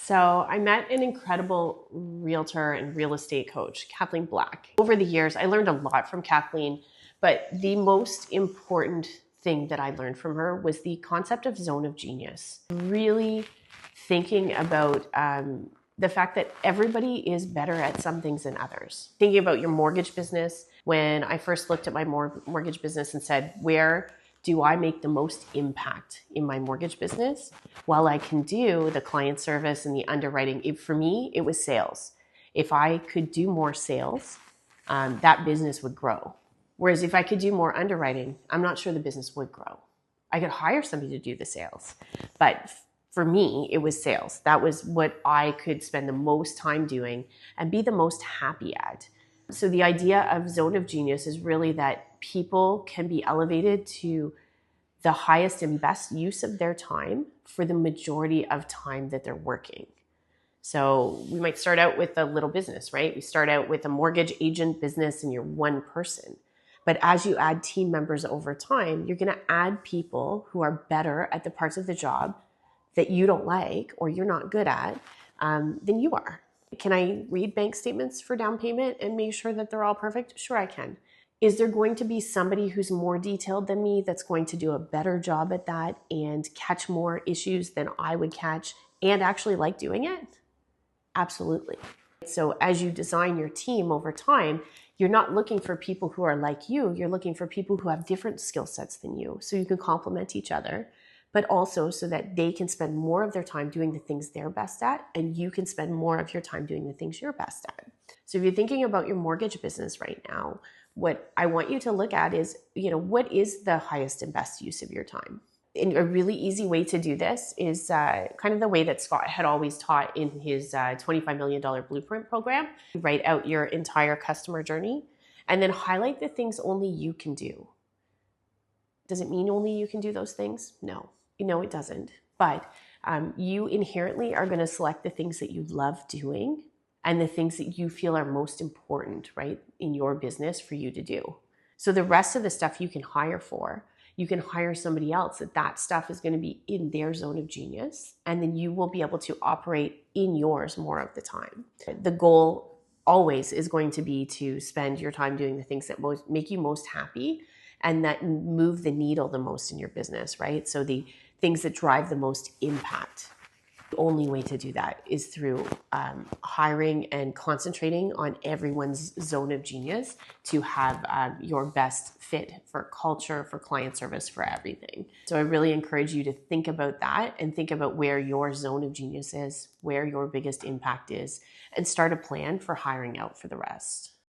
So I met an incredible realtor and real estate coach, Kathleen Black. Over the years, I learned a lot from Kathleen, but the most important thing that I learned from her was the concept of zone of genius. Really thinking about the fact that everybody is better at some things than others. Thinking about your mortgage business, when I first looked at my mortgage business and said, where do I make the most impact in my mortgage business? While I can do the client service and the underwriting, for me, it was sales. If I could do more sales, that business would grow. Whereas if I could do more underwriting, I'm not sure the business would grow. I could hire somebody to do the sales, but for me, it was sales. That was what I could spend the most time doing and be the most happy at. So the idea of zone of genius is really that people can be elevated to the highest and best use of their time for the majority of time that they're working. So we might start out with a little business, right? We start out with a mortgage agent business and you're one person. But as you add team members over time, you're going to add people who are better at the parts of the job that you don't like or you're not good at than you are. Can I read bank statements for down payment and make sure that they're all perfect? Sure, I can. Is there going to be somebody who's more detailed than me that's going to do a better job at that and catch more issues than I would catch and actually like doing it? Absolutely. So as you design your team over time, you're not looking for people who are like you. You're looking for people who have different skill sets than you so you can complement each other, but also so that they can spend more of their time doing the things they're best at and you can spend more of your time doing the things you're best at. So if you're thinking about your mortgage business right now, what I want you to look at is, what is the highest and best use of your time? And a really easy way to do this is kind of the way that Scott had always taught in his $25 million blueprint program. You write out your entire customer journey and then highlight the things only you can do. Does it mean only you can do those things? No, it doesn't. But you inherently are going to select the things that you love doing and the things that you feel are most important, right, in your business for you to do. So the rest of the stuff you can hire for, you can hire somebody else that stuff is going to be in their zone of genius, and then you will be able to operate in yours more of the time. The goal always is going to be to spend your time doing the things that make you most happy and that move the needle the most in your business, right? So the things that drive the most impact. The only way to do that is through hiring and concentrating on everyone's zone of genius to have your best fit for culture, for client service, for everything. So I really encourage you to think about that and think about where your zone of genius is, where your biggest impact is, and start a plan for hiring out for the rest.